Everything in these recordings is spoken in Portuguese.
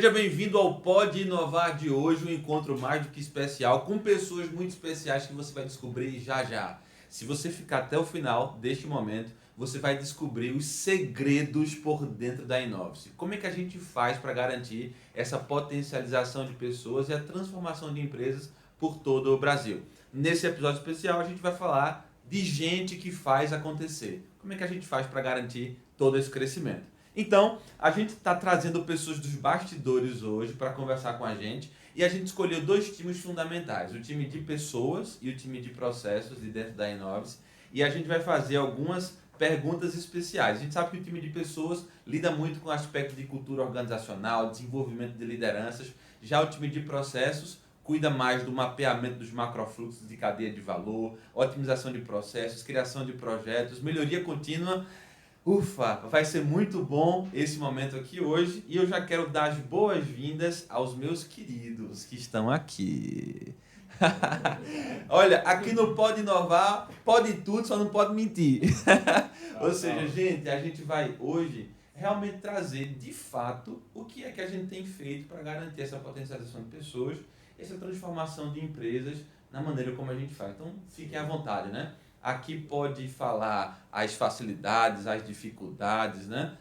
Seja bem-vindo ao Pode Inovar de hoje, um encontro mais do que especial, com pessoas muito especiais que você vai descobrir já já. Se você ficar até o final deste momento, você vai descobrir os segredos por dentro da Inovice. Como é que a gente faz para garantir essa potencialização de pessoas e a transformação de empresas por todo o Brasil? Nesse episódio especial, a gente vai falar de gente que faz acontecer. Como é que a gente faz para garantir todo esse crescimento? Então, a gente está trazendo pessoas dos bastidores hoje para conversar com a gente e a gente escolheu dois times fundamentais, o time de pessoas e o time de processos de dentro da Inovis, e a gente vai fazer algumas perguntas especiais. A gente sabe que o time de pessoas lida muito com o aspecto de cultura organizacional, desenvolvimento de lideranças, já o time de processos cuida mais do mapeamento dos macrofluxos de cadeia de valor, otimização de processos, criação de projetos, melhoria contínua. Ufa, vai ser muito bom esse momento aqui hoje e eu já quero dar as boas-vindas aos meus queridos que estão aqui. Olha, aqui no Pode Inovar, pode tudo, só não pode mentir. Ou seja, gente, a gente vai hoje realmente trazer de fato o que é que a gente tem feito para garantir essa potencialização de pessoas, essa transformação de empresas na maneira como a gente faz. Então, fiquem à vontade, né? Aqui pode falar as facilidades, as dificuldades, né?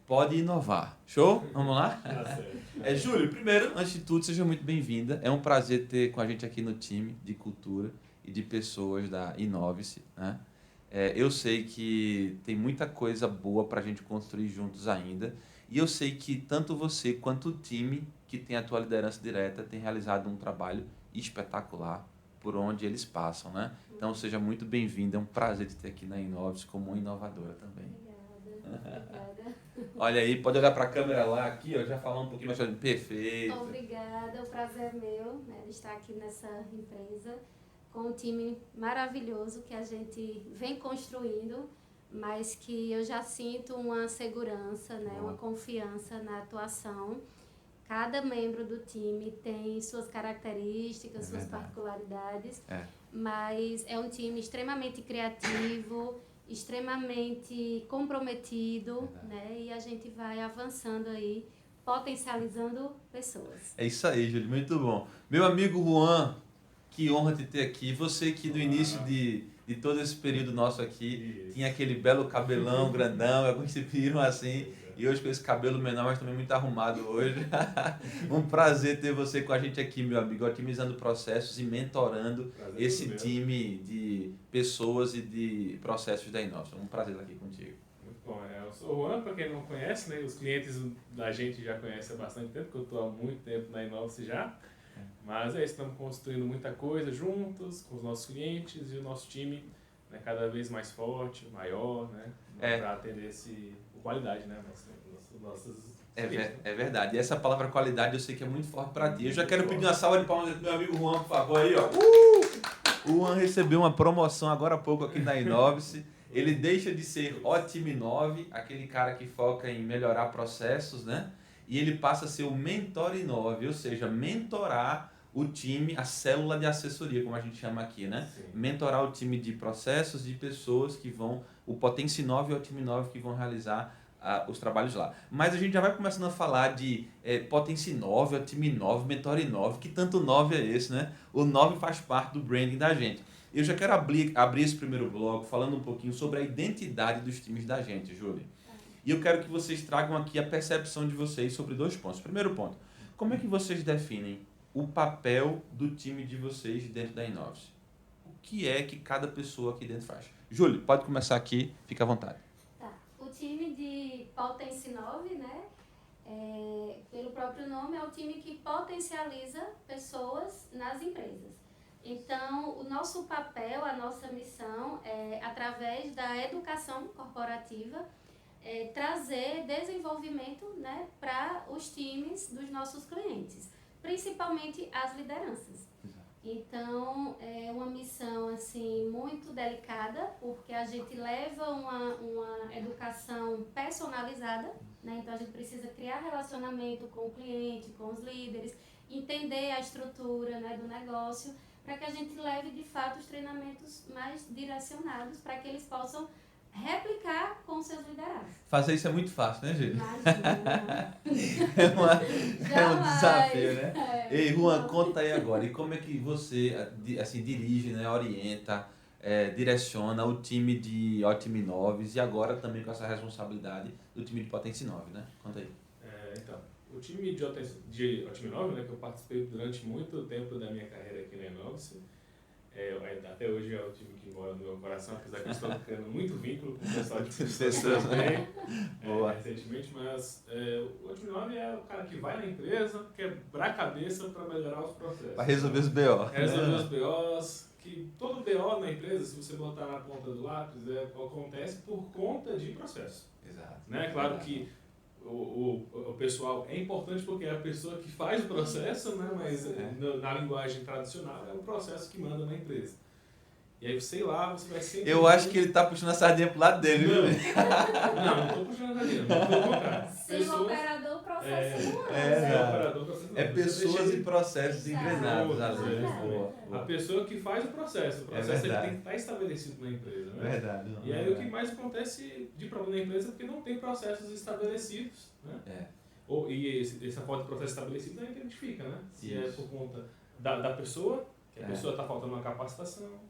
Pode inovar. Show? Vamos lá? Tá certo. Júlio, primeiro, antes de tudo, seja muito bem-vinda. É um prazer ter com a gente aqui no time de cultura e de pessoas da Inovice, né? Eu sei que tem muita coisa boa para a gente construir juntos ainda. E eu sei que tanto você quanto o time que tem a tua liderança direta tem realizado um trabalho espetacular por onde eles passam, né? Então seja muito bem-vinda, é um prazer te ter aqui na Inovis como uma inovadora também. Obrigada. Olha aí, pode olhar para a câmera lá, aqui, ó, já falar um pouquinho mais perfeito. Obrigada, o prazer é meu, né, de estar aqui nessa empresa com um time maravilhoso que a gente vem construindo, mas que eu já sinto uma segurança, né, uma confiança na atuação. Cada membro do time tem suas características, suas particularidades, mas é um time extremamente criativo, extremamente comprometido, né? E a gente vai avançando aí, potencializando pessoas. É isso aí, Júlio, muito bom. Meu amigo Juan, que honra te ter aqui. Você que no início de todo esse período nosso aqui Isso. tinha aquele belo cabelão grandão, alguns se viram assim, e hoje com esse cabelo menor, mas também muito arrumado hoje. Um prazer ter você com a gente aqui, meu amigo, otimizando processos e mentorando Prazer esse todo meu. time de pessoas e de processos da Inox. Um prazer estar aqui contigo. Muito bom. Eu sou o Juan, para quem não conhece, né? Os clientes da gente já conhecem há bastante tempo, porque eu estou há muito tempo na Inovis já. Mas é isso, estamos construindo muita coisa juntos com os nossos clientes e o nosso time, né, cada vez mais forte, maior, né? Para atender qualidade, né? Nossas É verdade. E essa palavra qualidade eu sei que é muito forte para ti. Eu já quero pedir uma salva de palmas pro meu amigo Juan, por favor, aí, ó. O Juan recebeu uma promoção agora há pouco aqui na Inovice. Ele deixa de ser Ótimo Inove, aquele cara que foca em melhorar processos, né? E ele passa a ser o Mentor Inove, ou seja, mentorar o time, a célula de assessoria, como a gente chama aqui, né? Sim. Mentorar o time de processos, de pessoas que vão, o Potência Inove e o Ótimo Inove que vão realizar os trabalhos lá. Mas a gente já vai começando a falar de Potência 9, Time 9, Mentor 9, que tanto 9 é esse, né? O 9 faz parte do branding da gente. Eu já quero abrir esse primeiro bloco falando um pouquinho sobre a identidade dos times da gente, Júlia. E eu quero que vocês tragam aqui a percepção de vocês sobre dois pontos. Primeiro ponto, como é que vocês definem o papel do time de vocês dentro da Inovis? O que é que cada pessoa aqui dentro faz? Júlia, pode começar aqui, fica à vontade. O time de Potência 9, né? Pelo próprio nome, é o time que potencializa pessoas nas empresas. Então, o nosso papel, a nossa missão é, através da educação corporativa, trazer desenvolvimento, né, para os times dos nossos clientes, principalmente as lideranças. Então, é uma missão assim, muito delicada, porque a gente leva uma educação personalizada, né? Então a gente precisa criar relacionamento com o cliente, com os líderes, entender a estrutura, né, do negócio, para que a gente leve de fato os treinamentos mais direcionados para que eles possam replicar com seus liderados. Fazer isso é muito fácil, né, gente? Imagina. É um desafio, né? Ei, Juan, Não. conta aí agora. E como é que você assim, dirige, né, orienta, direciona o time de Ótimo Inoves e agora também com essa responsabilidade do time de Potência 9, né? Conta aí. Então, o time de Ótimo Inove, né, que eu participei durante muito tempo da minha carreira aqui na Inovis, até hoje é o time que mora no meu coração, apesar que eu estou criando muito vínculo com o pessoal de pessoas também, recentemente, mas o Ótimo Inove é o cara que vai na empresa, quebrar a cabeça para melhorar os processos. Para resolver os BO. Resolver os BOs, que todo BO na empresa, se você botar na ponta do lápis, acontece por conta de processo. Exato. Né? Claro que o pessoal é importante porque é a pessoa que faz o processo, né? Mas na linguagem tradicional é o processo que manda na empresa. E aí, sei lá, você vai sempre... Eu acho que ele tá puxando a sardinha pro lado dele, viu? Não tô puxando a sardinha, não, pelo contrário. Sem o operador, o processo não anda. Pessoas e processos Exato. engrenados às vezes. Exato. A pessoa que faz o processo ele tem que estar estabelecido na empresa, né? Verdade. E aí o que mais acontece de problema na empresa é porque não tem processos estabelecidos, né? E essa falta de processo estabelecido não identifica, né? Se é por conta da pessoa, que a pessoa está faltando uma capacitação,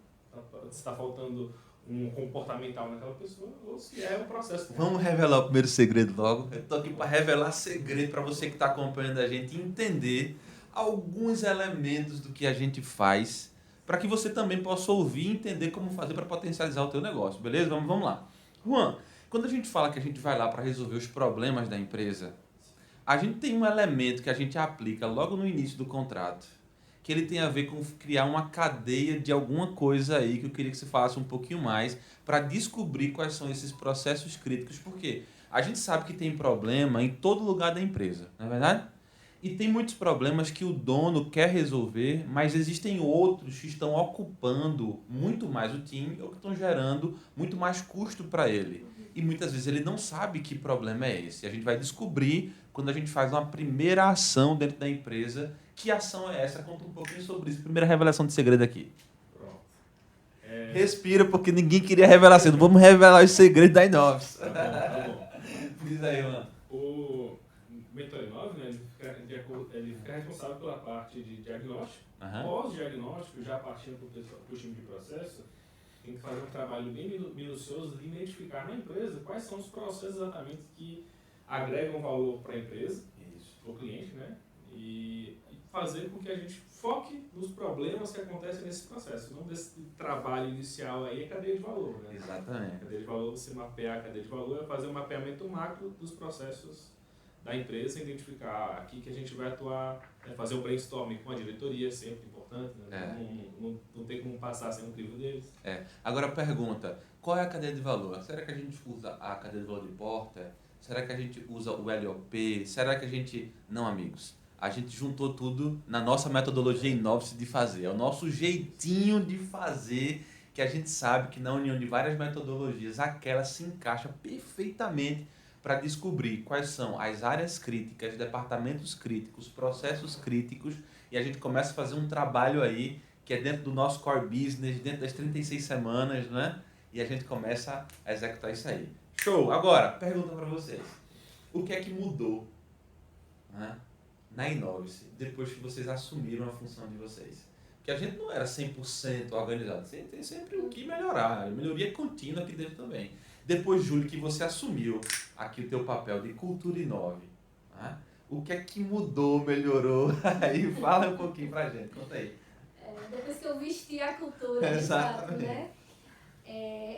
está faltando um comportamental naquela pessoa, ou se é um processo. Vamos revelar o primeiro segredo logo. Eu tô aqui para revelar segredo para você que está acompanhando a gente entender alguns elementos do que a gente faz, para que você também possa ouvir e entender como fazer para potencializar o teu negócio, beleza? Vamos lá. Juan, quando a gente fala que a gente vai lá para resolver os problemas da empresa, a gente tem um elemento que a gente aplica logo no início do contrato, que ele tem a ver com criar uma cadeia de alguma coisa aí que eu queria que você falasse um pouquinho mais para descobrir quais são esses processos críticos, porque a gente sabe que tem problema em todo lugar da empresa, não é verdade? E tem muitos problemas que o dono quer resolver, mas existem outros que estão ocupando muito mais o time ou que estão gerando muito mais custo para ele. E muitas vezes ele não sabe que problema é esse. A gente vai descobrir quando a gente faz uma primeira ação dentro da empresa. Que ação é essa? Conta um pouquinho sobre isso. Primeira revelação de segredo aqui. Pronto. Respira, porque ninguém queria revelar cedo. Vamos revelar os segredos da Inovis. Tá bom. Diz aí, mano. O Mentor Inove, né, ele fica responsável pela parte de diagnóstico. Pós-diagnóstico, já partindo para o time de processo, tem que fazer um trabalho bem minucioso de identificar na empresa quais são os processos exatamente que agregam valor para a empresa, para o cliente, né? E fazer com que a gente foque nos problemas que acontecem nesse processo, não desse trabalho inicial aí, é cadeia de valor, né? Exatamente. Cadeia de valor, você mapear a cadeia de valor, é fazer um mapeamento macro dos processos da empresa, identificar aqui que a gente vai atuar, fazer um brainstorming com a diretoria, sempre importante, né? Não tem como passar sem um crivo deles. Agora pergunta, qual é a cadeia de valor? Será que a gente usa a cadeia de valor de Porter? Será que a gente usa o LOP? Será que a gente... Não, amigos. A gente juntou tudo na nossa metodologia Inovis de fazer. É o nosso jeitinho de fazer, que a gente sabe que na união de várias metodologias, aquela se encaixa perfeitamente para descobrir quais são as áreas críticas, departamentos críticos, processos críticos, e a gente começa a fazer um trabalho aí que é dentro do nosso core business, dentro das 36 semanas, né? E a gente começa a executar isso aí. Show! Agora, pergunta para vocês. O que é que mudou, né, na Inovis depois que vocês assumiram a função de vocês? Porque a gente não era 100% organizado. Tem sempre o que melhorar. A melhoria contínua aqui dentro também. Depois, Júlio, que você assumiu aqui o teu papel de cultura Inove, né? O que é que mudou, melhorou? Aí fala um pouquinho pra gente, conta aí. Depois que eu vesti a cultura, exatamente, né?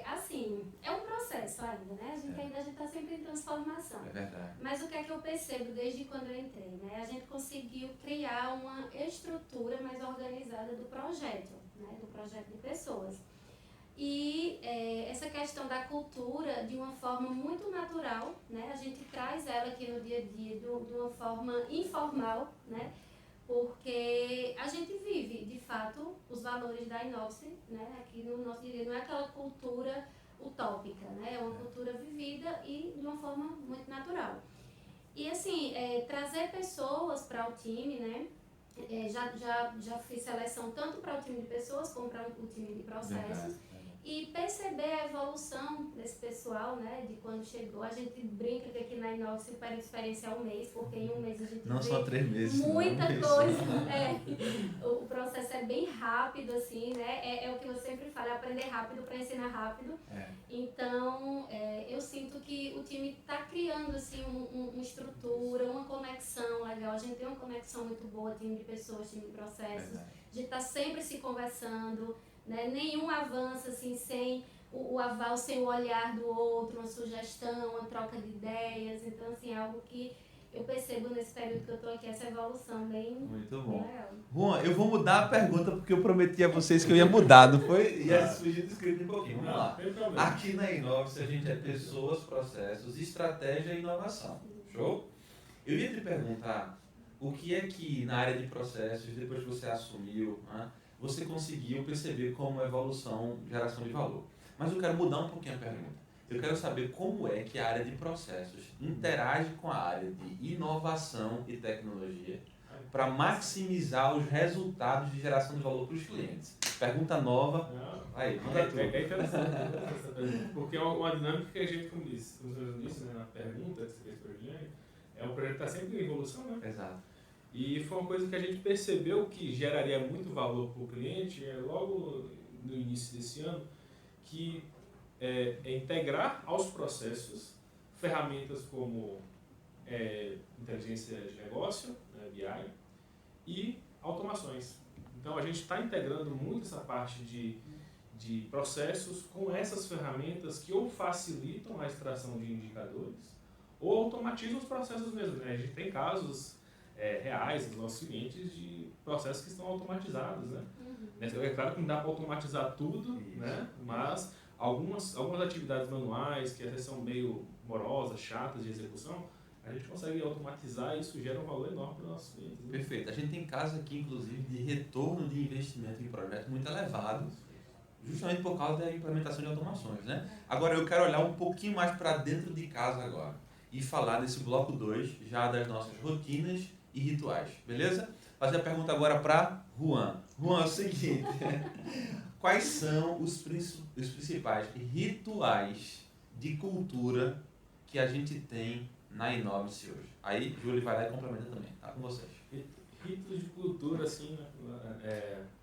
Assim, é um processo ainda, né? A gente está sempre em transformação. É verdade. Mas o que é que eu percebo desde quando eu entrei, né? A gente conseguiu criar uma estrutura mais organizada do projeto, né? Do projeto de pessoas. E essa questão da cultura, de uma forma muito natural, né? A gente traz ela aqui no dia a dia de uma forma informal, né? Porque a gente vive, de fato, os valores da Inovis, né? Aqui no nosso dia a dia. Não é aquela cultura utópica, né? É uma cultura vivida e de uma forma muito natural. E assim, trazer pessoas para o time, né? Já fiz seleção tanto para o time de pessoas como para o time de processos. e perceber a evolução desse pessoal, né, de quando chegou. A gente brinca que aqui na Inova se perde experiência é um mês, porque em um mês a gente Não vê só 3 meses, muita não, coisa. O processo é bem rápido, assim, né? É o que eu sempre falo, é aprender rápido para ensinar rápido. Então, eu sinto que o time está criando, assim, uma estrutura, uma conexão legal. A gente tem uma conexão muito boa, time de pessoas, time de processos. A gente está sempre se conversando, né? Nenhum avança assim, sem o aval, sem o olhar do outro, uma sugestão, uma troca de ideias. Então, assim, é algo que eu percebo nesse período que eu estou aqui, essa evolução bem, muito bem bom. legal. Juan, eu vou mudar a pergunta porque eu prometi a vocês que eu ia mudar, não foi? Ia fugir do script um pouquinho. Vamos lá. Aqui na Inovis a gente é pessoas, processos, estratégia e inovação. Show? Eu ia te perguntar o que é que na área de processos, depois que você assumiu, né, você conseguiu perceber como evolução, geração de valor. Mas eu quero mudar um pouquinho a pergunta. Eu quero saber como é que a área de processos interage com a área de inovação e tecnologia para maximizar os resultados de geração de valor para os clientes. Pergunta nova. Aí, manda tudo. É interessante essa pergunta, porque é uma dinâmica que a gente, como disse né, na pergunta que você fez para o Juliane, o projeto está sempre em evolução, né? Exato. E foi uma coisa que a gente percebeu que geraria muito valor para o cliente logo no início desse ano, que é integrar aos processos ferramentas como inteligência de negócio, né, BI, e automações. Então a gente está integrando muito essa parte de processos com essas ferramentas que ou facilitam a extração de indicadores ou automatizam os processos mesmo. Né? A gente tem casos reais dos nossos clientes de processos que estão automatizados. Né? É claro que não dá para automatizar tudo, né? Mas algumas atividades manuais que até são meio morosas, chatas de execução, a gente consegue automatizar e isso gera um valor enorme para os nossos clientes. Né? Perfeito. A gente tem casos aqui, inclusive, de retorno de investimento em projetos muito elevado, justamente por causa da implementação de automações. Né? Agora, eu quero olhar um pouquinho mais para dentro de casa agora e falar desse bloco 2, já das nossas rotinas e rituais. Beleza? Fazer a pergunta agora para Juan. Juan, é o seguinte... Quais são os principais rituais de cultura que a gente tem na Inovis hoje? Aí, Júlio vai lá e complementa também. Tá com vocês. Ritos de cultura, assim,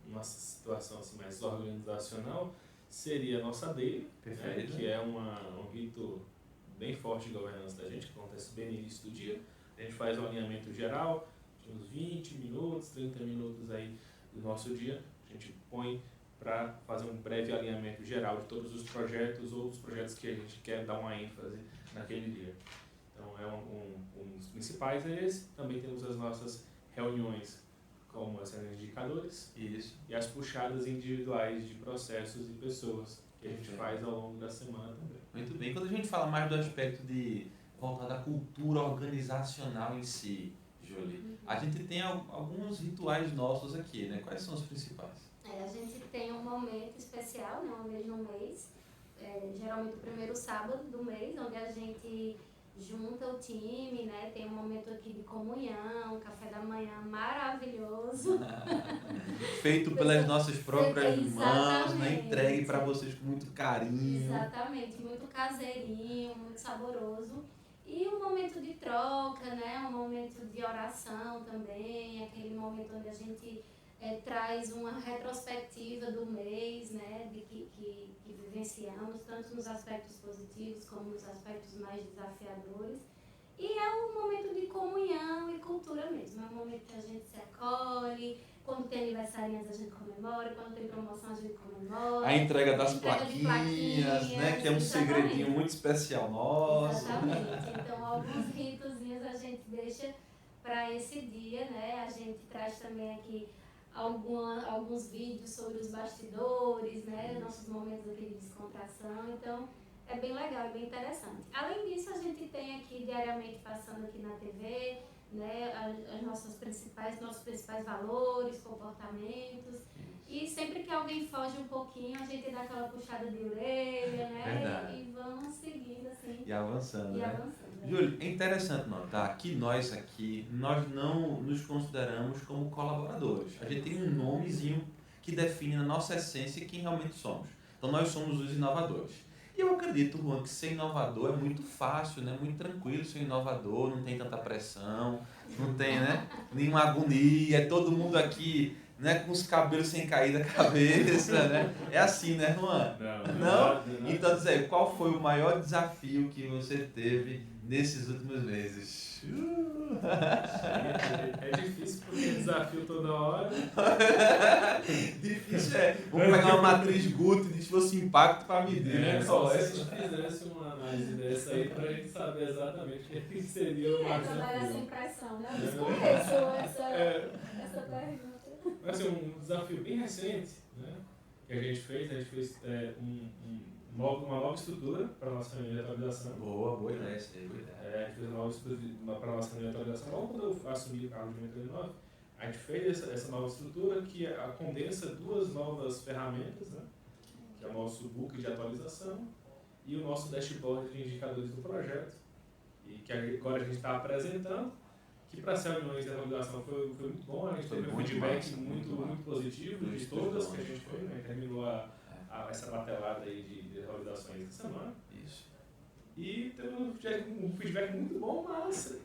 uma situação assim, mais organizacional, seria a nossa daily, né, que é um rito bem forte de governança da gente, que acontece bem no início do dia. A gente faz um alinhamento geral, de uns 20 minutos, 30 minutos aí do nosso dia. A gente põe para fazer um breve alinhamento geral de todos os projetos ou os projetos que a gente quer dar uma ênfase naquele dia. Então, um dos principais é esse. Também temos as nossas reuniões, como as reuniões de indicadores. Isso. E as puxadas individuais de processos e pessoas que a gente faz ao longo da semana também. Muito bem. Quando a gente fala mais do aspecto de voltar da cultura organizacional em si, Júlio, a gente tem alguns rituais nossos aqui, né? Quais são os principais? A gente tem um momento especial, né, uma vez no mês, geralmente o primeiro sábado do mês, onde a gente junta o time, né, tem um momento aqui de comunhão, café da manhã maravilhoso. Feito pelas nossas próprias mãos, né, entregue para vocês com muito carinho. Exatamente, muito caseirinho, muito saboroso. E um momento de troca, né, um momento de oração também, aquele momento onde a gente traz uma retrospectiva do mês, né, de que vivenciamos, tanto nos aspectos positivos como nos aspectos mais desafiadores. E é um momento de comunhão e cultura mesmo, é um momento que a gente se acolhe, quando tem aniversariantes a gente comemora, quando tem promoção a gente comemora. A entrega das plaquinhas, né, que é um segredinho muito especial nosso. Exatamente, então alguns ritozinhos a gente deixa para esse dia, né, a gente traz também aqui alguns vídeos sobre os bastidores, né, nossos momentos aqui de descontração, então é bem legal, é bem interessante. Além disso, a gente tem aqui diariamente passando aqui na TV, né, nossos principais valores, comportamentos, e sempre que alguém foge um pouquinho, a gente dá aquela puxada de orelha, né, e vamos seguindo assim. E avançando, e né? Avançando. Júlio, é interessante notar que nós não nos consideramos como colaboradores. A gente tem um nomezinho que define na nossa essência quem realmente somos. Então nós somos os inovadores. E eu acredito, Juan, que ser inovador é muito fácil, né? Muito tranquilo ser inovador, não tem tanta pressão, não tem, né? Nenhuma agonia, é todo mundo aqui, né, com os cabelos sem cair da cabeça, né? É assim, né, Juan? Não? Então, dizer, qual foi o maior desafio que você teve nesses últimos meses? É difícil porque desafio toda hora. Difícil é. Vamos pegar uma matriz Guth e se fosse impacto para medir, né? Só se a gente fizesse uma análise dessa aí pra gente saber exatamente o que seria o maior trabalhar desafio. sem pressão, né? Eu desconheço essa pergunta. Mas assim, um desafio bem recente, né, que a gente fez uma nova estrutura para a nossa reunião de atualização. Boa ideia, essa aí, boa ideia. A gente fez uma nova estrutura para a nossa reunião de atualização. Logo quando eu assumi o cargo de 2009, a gente fez essa nova estrutura que condensa duas novas ferramentas, né, que é o nosso book de atualização e o nosso dashboard de indicadores do projeto, e que agora a gente está apresentando, que para as reuniões de atualização foi muito bom, a gente teve um feedback muito positivo de todas que a gente foi, né, terminou essa batelada aí de atualizações essa semana. Isso. E teve um feedback muito bom, mas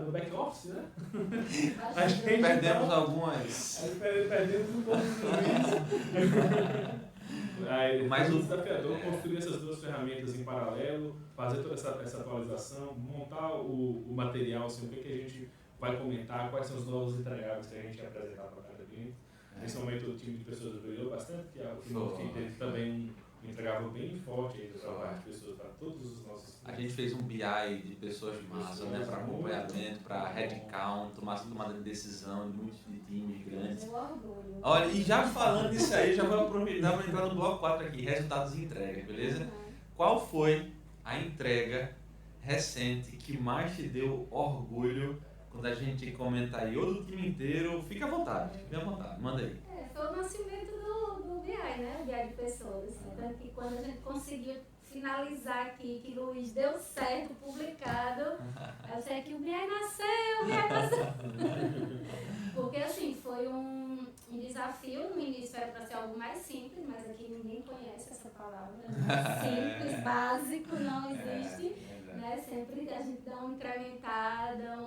no back-office, né? A gente Perdemos algumas. Perdemos um pouco de juízo. Mas o desafiador construir essas duas ferramentas em paralelo, fazer toda essa atualização, montar o material, assim, o que a gente vai comentar, quais são os novos entregáveis que a gente quer apresentar para cada cliente. Nesse momento o time de pessoas brilhou bastante, porque o time teve também um entregável bem forte aí do trabalho de pessoas para todos os nossos clientes. A gente fez um BI de pessoas massa, né, para acompanhamento, para headcount, tomada de decisão de muitos times grandes. Meu orgulho. Olha, e já falando disso aí, já vou aproveitar para entrar no bloco 4 aqui, resultados e entrega, beleza? Qual foi a entrega recente que mais te deu orgulho quando a gente comentar aí, ou do time inteiro? Fica à vontade, manda aí. Foi o nascimento do BI, né? O BI de pessoas. Então, que quando a gente conseguiu finalizar aqui, que Luiz deu certo, publicado, eu sei que o BI nasceu. Porque assim, foi um desafio, no início era para ser algo mais simples, mas aqui ninguém conhece essa palavra. Simples, básico, não existe. Né? Sempre a gente dá uma incrementada,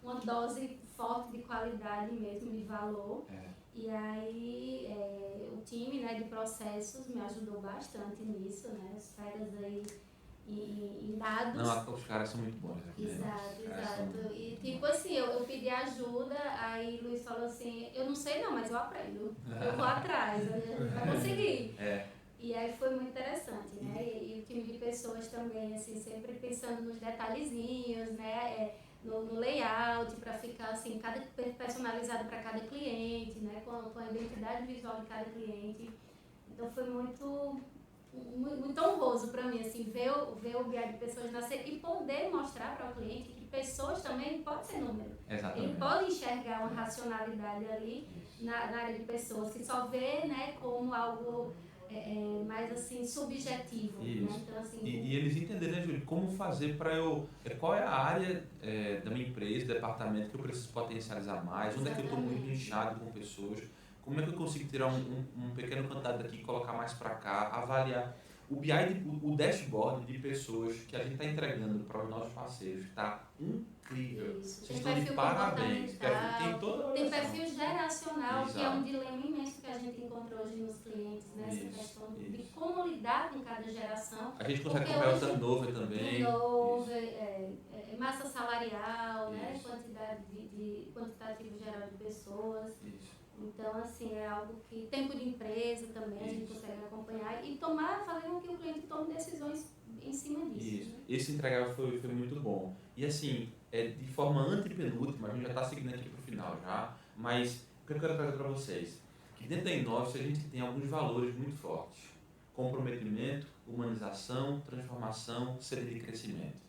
uma dose forte de qualidade mesmo, de valor. E aí o time, né, de processos me ajudou bastante nisso, né? Os caras aí em dados. Não, os caras são muito bons aqui. Exato. E tipo assim, eu pedi ajuda, aí Luiz falou assim, eu não sei não, mas eu aprendo. Eu vou atrás, a gente vai conseguir. E aí foi muito interessante, né? E o time de pessoas também, assim, sempre pensando nos detalhezinhos, né? No layout, para ficar assim, personalizado para cada cliente, né? Com a identidade visual de cada cliente. Então foi muito honroso para mim, assim, ver o BI de pessoas nascer e poder mostrar para o cliente que pessoas também pode ser número. Exatamente. Ele pode enxergar uma racionalidade ali na área de pessoas, que só vê, né, como algo mais assim, subjetivo. Né? Então, assim, e eles entenderem, né, Júlio, como fazer para eu... Qual é a área da minha empresa, departamento que eu preciso potencializar mais, onde é que eu estou muito inchado com pessoas, como é que eu consigo tirar um pequeno quantidade daqui, colocar mais para cá, avaliar. O BI, o dashboard de pessoas que a gente está entregando para os nossos parceiros está incrível. Isso. Vocês estão de parabéns. Tem perfil geracional, que é um dilema imenso que a gente encontra hoje nos clientes, né? Essa questão de como lidar com cada geração. A gente consegue acompanhar o turnover também. Massa salarial, né? Quantitativo geral de pessoas. Isso. Então, assim, é algo que... Tempo de empresa também, a gente consegue acompanhar e fazer com que o cliente tome decisões em cima disso. Isso. Né? Esse entregável foi muito bom. E assim, de forma antepenúltima, a gente já está seguindo aqui para o final já, mas o que eu quero trazer para vocês? Que dentro da Innovus a gente tem alguns valores muito fortes. Comprometimento, humanização, transformação, sede de crescimento.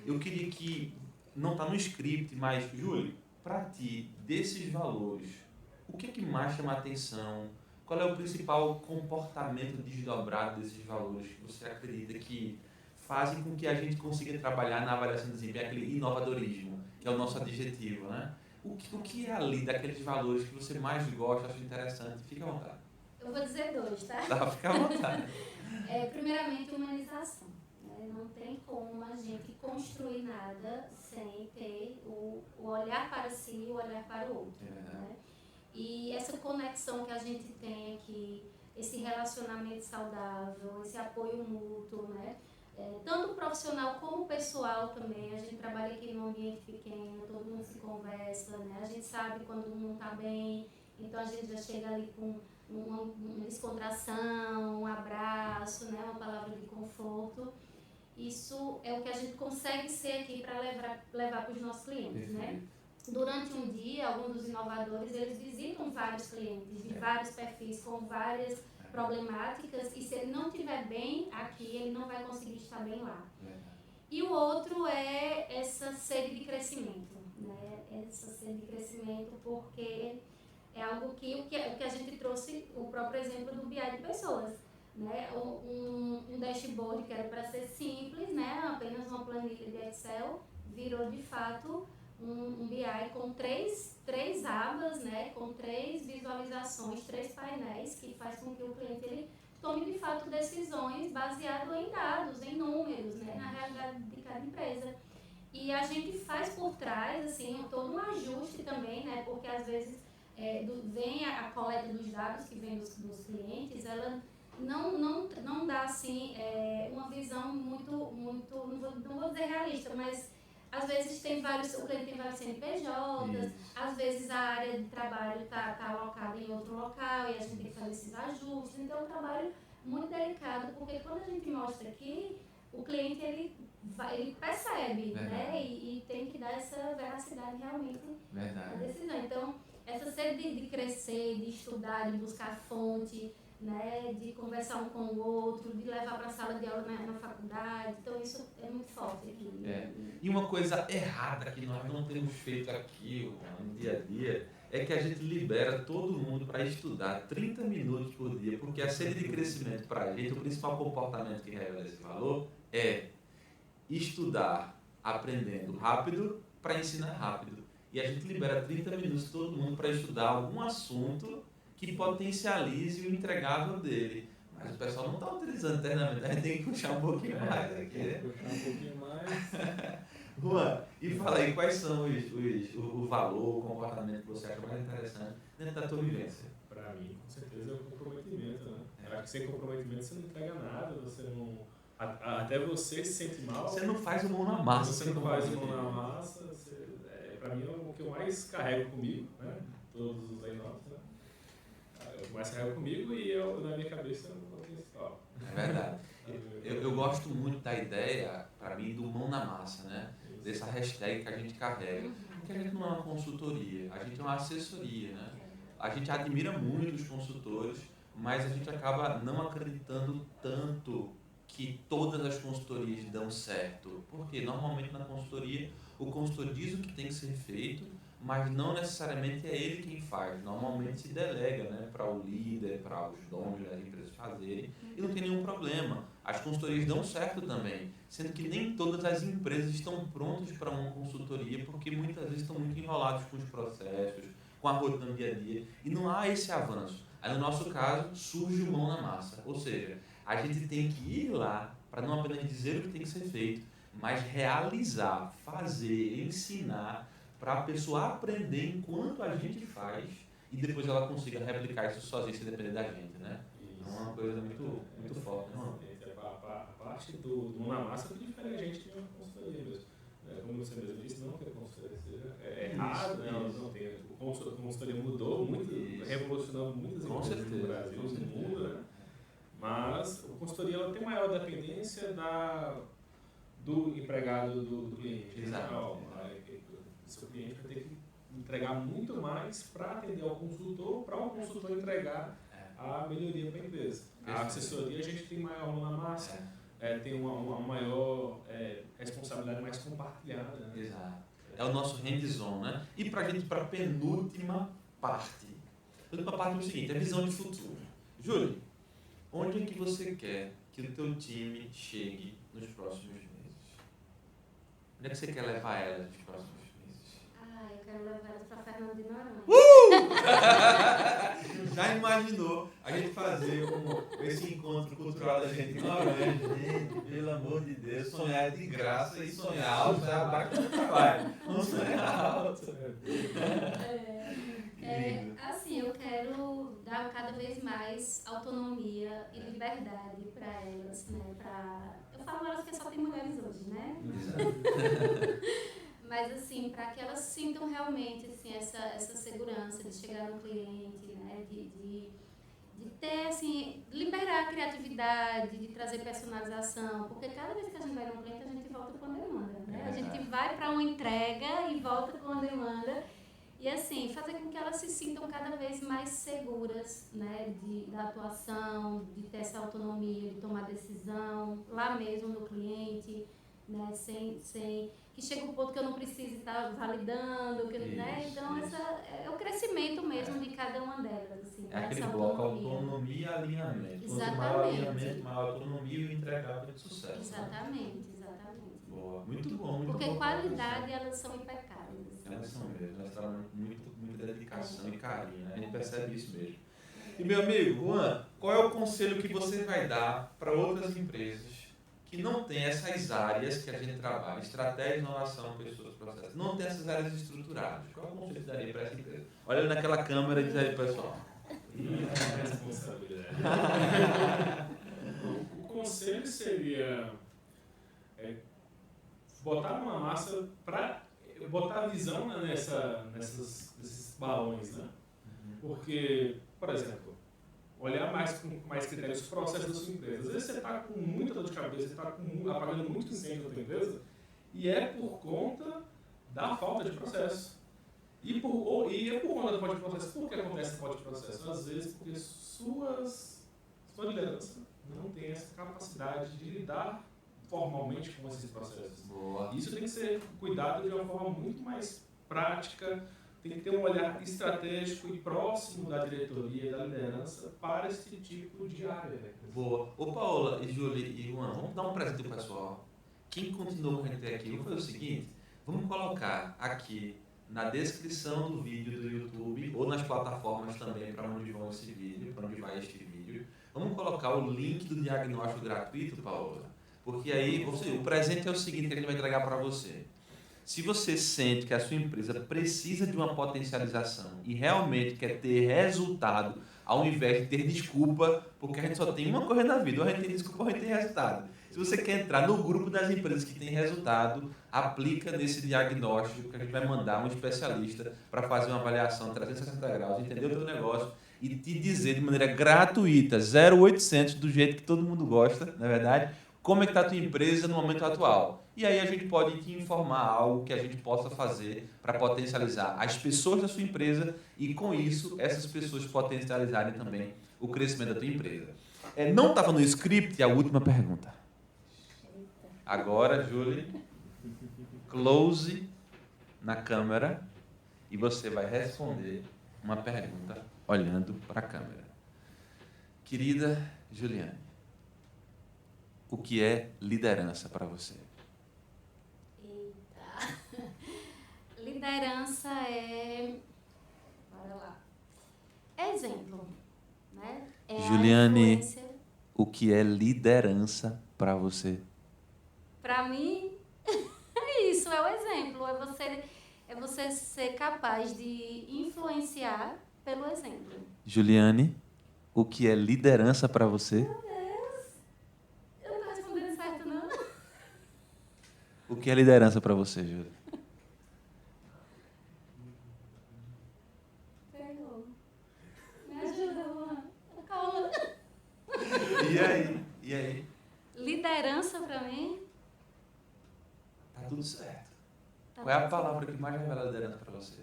Eu queria que, não está no script, mas, Júlio, para ti, desses valores, o que é que mais chama a atenção? Qual é o principal comportamento desdobrado desses valores que você acredita que fazem com que a gente consiga trabalhar na avaliação de desempenho, aquele inovadorismo, que é o nosso adjetivo, né? O que é ali daqueles valores que você mais gosta, acha interessante? Fica à vontade. Eu vou dizer 2, tá? Tá, fica à vontade. Primeiramente, humanização. Né? Não tem como a gente construir nada sem ter o olhar para si e o olhar para o outro. Né? E essa conexão que a gente tem aqui, esse relacionamento saudável, esse apoio mútuo, né? Tanto profissional como pessoal também. A gente trabalha aqui num ambiente pequeno, todo mundo se conversa, né? A gente sabe quando um não está bem, então a gente já chega ali com uma descontração, um abraço, né? Uma palavra de conforto. Isso é o que a gente consegue ser aqui para levar para os nossos clientes, né? Durante um dia, alguns dos inovadores, eles visitam vários clientes de vários perfis, com várias problemáticas, e se ele não estiver bem aqui, ele não vai conseguir estar bem lá. E o outro é essa sede de crescimento, né? Essa sede de crescimento porque é algo que o que a gente trouxe, o próprio exemplo do BI de pessoas, né? Um dashboard que era para ser simples, né? Apenas uma planilha de Excel, virou de fato um BI com três abas, né? Com 3 visualizações, 3 painéis, que faz com que o cliente ele tome de fato decisões baseado em dados, em números, né? Na realidade de cada empresa. E a gente faz por trás, assim, todo um ajuste também, né? Porque às vezes vem a coleta dos dados que vem dos clientes, ela não dá assim uma visão muito não vou dizer realista, mas às vezes o cliente tem vários CNPJs, às vezes a área de trabalho está alocada em outro local e a gente tem que fazer esses ajustes. Então é um trabalho muito delicado, porque quando a gente mostra aqui, o cliente ele percebe, né? E tem que dar essa veracidade realmente à decisão. Então, essa sede de crescer, de estudar, de buscar fonte, né, de conversar um com o outro, de levar para a sala de aula na faculdade. Então, isso é muito forte aqui. E uma coisa errada que nós não temos feito aqui no dia a dia é que a gente libera todo mundo para estudar 30 minutos por dia, porque a sede de crescimento para a gente, o principal comportamento que revela esse valor é estudar aprendendo rápido para ensinar rápido. E a gente libera 30 minutos todo mundo para estudar algum assunto que potencialize o entregável dele. Mas o pessoal não está utilizando internamente, a gente tem que puxar um pouquinho mais aqui, né? Puxar um pouquinho mais. Juan, e fala aí, quais são o valor, o comportamento que você acha mais interessante dentro da tua vivência? Para mim, com certeza, é o comprometimento, né? Eu acho que sem comprometimento você não entrega nada, você não... Até você se sente mal. Você não faz o mão na massa. Você não faz o mão na massa. Para mim é o que eu mais carrego comigo, né? Todos os aí-novos, né? Eu mais carrego comigo e na minha cabeça eu não tenho potencial. É verdade. Eu gosto muito da ideia, para mim, do mão na massa, né? Dessa hashtag que a gente carrega. Porque a gente não é uma consultoria, a gente é uma assessoria, né? A gente admira muito os consultores, mas a gente acaba não acreditando tanto que todas as consultorias dão certo. Porque normalmente na consultoria, o consultor diz o que tem que ser feito, mas não necessariamente é ele quem faz. Normalmente se delega, né, para o líder, para os donos das empresas fazerem, e não tem nenhum problema. As consultorias dão certo também, sendo que nem todas as empresas estão prontas para uma consultoria, porque muitas vezes estão muito enrolados com os processos, com a rotina do dia a dia, e não há esse avanço. Aí no nosso caso, surge o mão na massa, ou seja, a gente tem que ir lá para não apenas dizer o que tem que ser feito, mas realizar, fazer, ensinar, para a pessoa aprender enquanto a gente faz e depois ela consiga replicar isso sozinha, se depender da gente, né? Isso. É uma coisa muito forte, não? A parte do mão na massa que difere a gente de uma consultoria mesmo. Como você mesmo disse, não que a consultoria seja errado, né? Não tem, a consultoria mudou muito, revolucionou muitas empresas no Brasil, no mundo, né? Mas a consultoria ela tem maior dependência do empregado do cliente. Exato. O seu cliente vai ter que entregar muito mais para atender ao consultor, para o consultor entregar a melhoria para a empresa. A assessoria a gente tem maior mão na massa, tem uma maior responsabilidade mais compartilhada. Né? Exato. É o nosso hands-on, né? E para a gente, para a penúltima parte. A penúltima parte é o seguinte, a visão de futuro. Júlio, onde é que você quer que o teu time chegue nos próximos meses? Onde é que você quer levar ela nos próximos meses? Eu quero levar ela para Fernando de Noronha. Já imaginou a gente fazer esse encontro cultural da gente em Laranja. Gente, pelo amor de Deus, sonhar é de graça e sonhar alto é abaixo do trabalho. Vamos sonhar alto. Assim, eu quero dar cada vez mais autonomia e liberdade para elas, né? Eu falo elas porque só tem mulheres hoje, né? Mas assim, para que elas sintam realmente assim, essa segurança de chegar no cliente, né? De ter, assim, liberar a criatividade, de trazer personalização, porque cada vez que a gente vai no cliente, a gente volta com a demanda, né? A gente vai para uma entrega e volta com a demanda. E assim, fazer com que elas se sintam cada vez mais seguras, né, da atuação, de ter essa autonomia, de tomar decisão, lá mesmo no cliente, né, sem que chega um ponto que eu não preciso estar validando, né? Então é o crescimento mesmo de cada uma delas. Assim, é aquele bloco autonomia e alinhamento. Exatamente. Quanto maior alinhamento, maior autonomia e o entregável de sucesso. Exatamente. Boa. Muito bom, muito porque bom. Porque qualidade, elas são impecáveis. Elas são mesmo, elas trabalham muita dedicação e carinho, né? A gente percebe isso mesmo. E meu amigo, Juan, qual é o conselho que você vai dar para outras empresas que não têm essas áreas que a gente trabalha, estratégia, inovação, pessoas, processos, não tem essas áreas estruturadas? Qual é o conselho que daria para essa empresa? Olha naquela câmera e diz aí, pessoal. Responsabilidade. O conselho seria botar uma massa para botar a visão, né, nesses balões, né? Porque, por exemplo, olhar com mais critérios os processos da sua empresa. Às vezes você está com muita dor de cabeça, você está apagando muito incêndio na sua empresa e é por conta da falta de processo. E é por conta da falta de processo. Por que acontece a falta de processo? Às vezes porque sua liderança não tem essa capacidade de lidar formalmente com esses processos. Boa. Isso tem que ser cuidado de uma forma muito mais prática, tem que ter um olhar estratégico e próximo da diretoria e da liderança para esse tipo de área. Boa. Ô Paola e Júlia e Juan, vamos dar um presente pro pessoal. Quem continuou com a gente aqui, vamos fazer o seguinte, vamos colocar aqui na descrição do vídeo do YouTube ou nas plataformas também para onde vai esse vídeo, para onde vai este vídeo. Vamos colocar o link do diagnóstico gratuito, Paola. Porque aí, o presente é o seguinte que a gente vai entregar para você. Se você sente que a sua empresa precisa de uma potencialização e realmente quer ter resultado, ao invés de ter desculpa, porque a gente só tem uma coisa na vida, ou a gente tem desculpa ou a gente tem resultado. Se você quer entrar no grupo das empresas que tem resultado, aplica nesse diagnóstico que a gente vai mandar um especialista para fazer uma avaliação 360 graus, entender o teu negócio e te dizer de maneira gratuita, 0800, do jeito que todo mundo gosta, na verdade, como é que está a tua empresa no momento atual. E aí a gente pode te informar algo que a gente possa fazer para potencializar as pessoas da sua empresa e, com isso, essas pessoas potencializarem também o crescimento da tua empresa. Não estava no script a última pergunta. Agora, Julie, close na câmera e você vai responder uma pergunta olhando para a câmera. Querida Juliane, o que é liderança para você? Eita! Liderança é... Bora lá. É exemplo, né? Juliane, o que é liderança para você? Para mim, é isso, é o exemplo. É você ser capaz de influenciar pelo exemplo. Juliane, o que é liderança para você? O que é liderança para você, Júlia? Pegou. Me ajuda, Juan. Calma. E aí? Liderança para mim? Tá tudo certo. Qual é a palavra que mais revela liderança para você?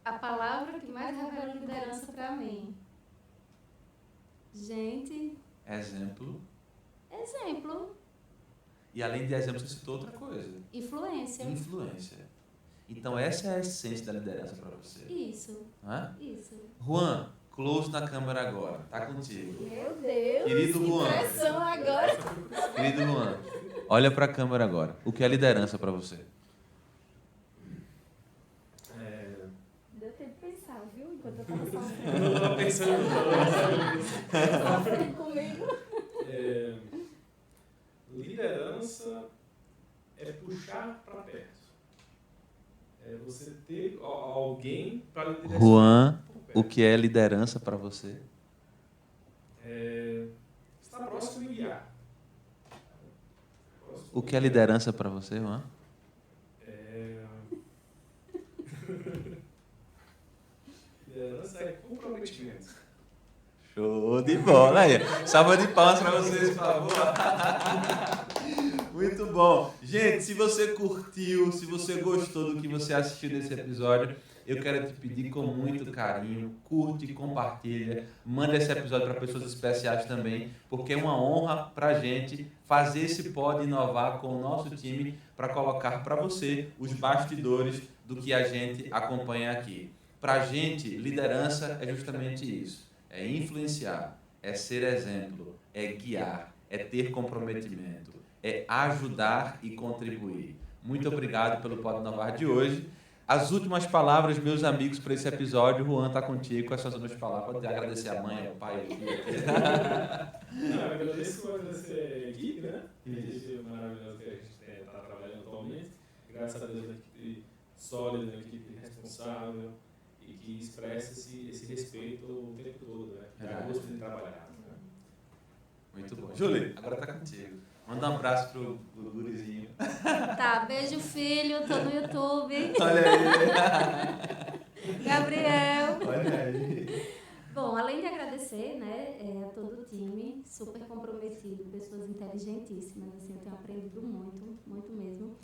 A palavra que mais revela liderança para mim. Gente. Exemplo. E além de exemplo, você citou outra coisa. Influência. Então essa é a essência da liderança para você. Isso. Não é? Isso. Juan, close na câmera agora. Tá contigo. Meu Deus. Querido Juan. Pressão agora. Querido Juan, olha para a câmera agora. O que é liderança para você? Deu tempo pensar, viu? Enquanto eu tava Eu sofrendo. não estava pensando Sofrendo comigo. Liderança é puxar para perto. É você ter alguém para liderar. Juan, o que é liderança para você? Estar próximo e guiar. O que é liderança para você, Juan? Liderança é comprometimento. Show de bola aí. Salva de palmas para vocês, por favor. Muito bom. Gente, se você curtiu, se você gostou do que você assistiu nesse episódio, eu quero te pedir com muito carinho, curte, compartilha, manda esse episódio para pessoas especiais também, porque é uma honra para a gente fazer esse Pode Inovar com o nosso time para colocar para você os bastidores do que a gente acompanha aqui. Para a gente, liderança é justamente isso. É influenciar, é ser exemplo, é guiar, é ter comprometimento, é ajudar e contribuir. Muito obrigado pelo Pode Inovar de hoje. As últimas palavras, meus amigos, para esse episódio. Juan está contigo com essas últimas palavras. Pode agradecer a mãe, ao pai, ao filho. Agradeço a equipe, né? A equipe maravilhosa que a gente está trabalhando atualmente. Graças a Deus, uma equipe sólida, uma equipe responsável e que expressa esse respeito o tempo todo, né? Dá gosto de trabalhar. Né? Muito bom. Júlia, agora está contigo. Manda um abraço pro gurizinho. Tá, beijo filho, tô no YouTube. Olha aí. Gabriel. Olha aí. Bom, além de agradecer, né, a todo o time, super comprometido, pessoas inteligentíssimas, assim, eu tenho aprendido muito, muito mesmo.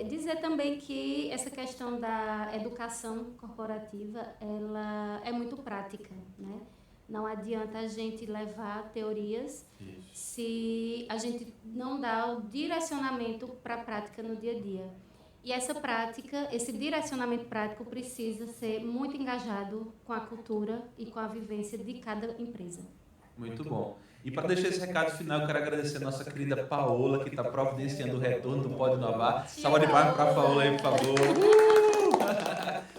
Dizer também que essa questão da educação corporativa, ela é muito prática, né? Não adianta a gente levar teorias se a gente não dá o direcionamento para a prática no dia a dia. E essa prática, esse direcionamento prático precisa ser muito engajado com a cultura e com a vivência de cada empresa. Muito bom. E para deixar esse recado final, eu quero agradecer a nossa querida Paola, que está providenciando o retorno do Pode Inovar. Salva de palmas para a Paola aí, por favor.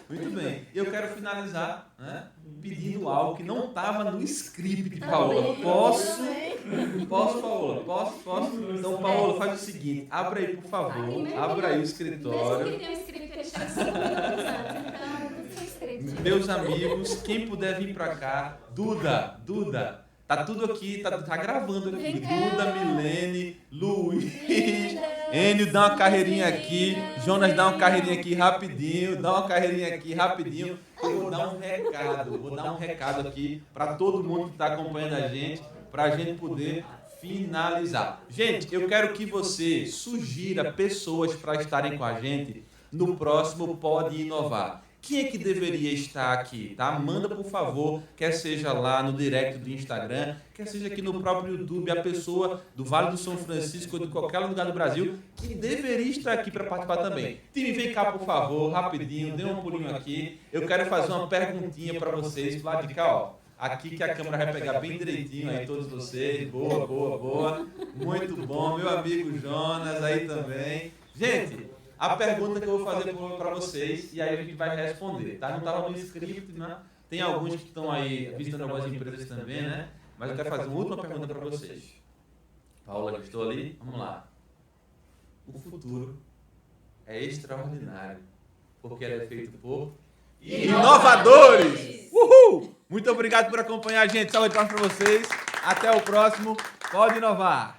Muito bem. Eu quero finalizar, né, pedindo algo que não estava no script, Paola. Posso, Paola? Posso? Então, Paola, faz o seguinte. Abra aí, por favor. Abra aí o escritório. Mesmo que tenha um script, ele chega 5 minutos antes, então tudo sem script. Meus amigos, quem puder vir para cá, Duda. Tá tudo aqui, tá gravando aqui. Duda, Milene, Luiz, Enio, dá uma carreirinha aqui. Jonas, dá uma carreirinha aqui rapidinho. Eu vou dar um recado aqui para todo mundo que está acompanhando a gente, para a gente poder finalizar. Gente, eu quero que você sugira pessoas para estarem com a gente no próximo Pode Inovar. Quem é que deveria estar aqui, tá? Manda, por favor, quer seja lá no direct do Instagram, quer seja aqui no próprio YouTube, a pessoa do Vale do São Francisco ou de qualquer lugar do Brasil que deveria estar aqui para participar também. Time, vem cá, por favor, rapidinho, dê um pulinho aqui. Eu quero fazer uma perguntinha para vocês, lá de cá, ó. Aqui que a câmera vai pegar bem direitinho aí todos vocês. Boa. Muito bom. Meu amigo Jonas aí também. Gente, a pergunta que eu vou fazer para vocês, e aí a gente vai responder, tá? Não estava no script, né? Tem alguns que estão aí visitando algumas empresas também, né? Mas eu quero fazer uma última pergunta para vocês. Paula, que estou ali? Vamos lá. O futuro é extraordinário, porque ele é feito por inovadores! Uhul! Muito obrigado por acompanhar a gente. Salve de palmas para vocês. Até o próximo. Pode inovar!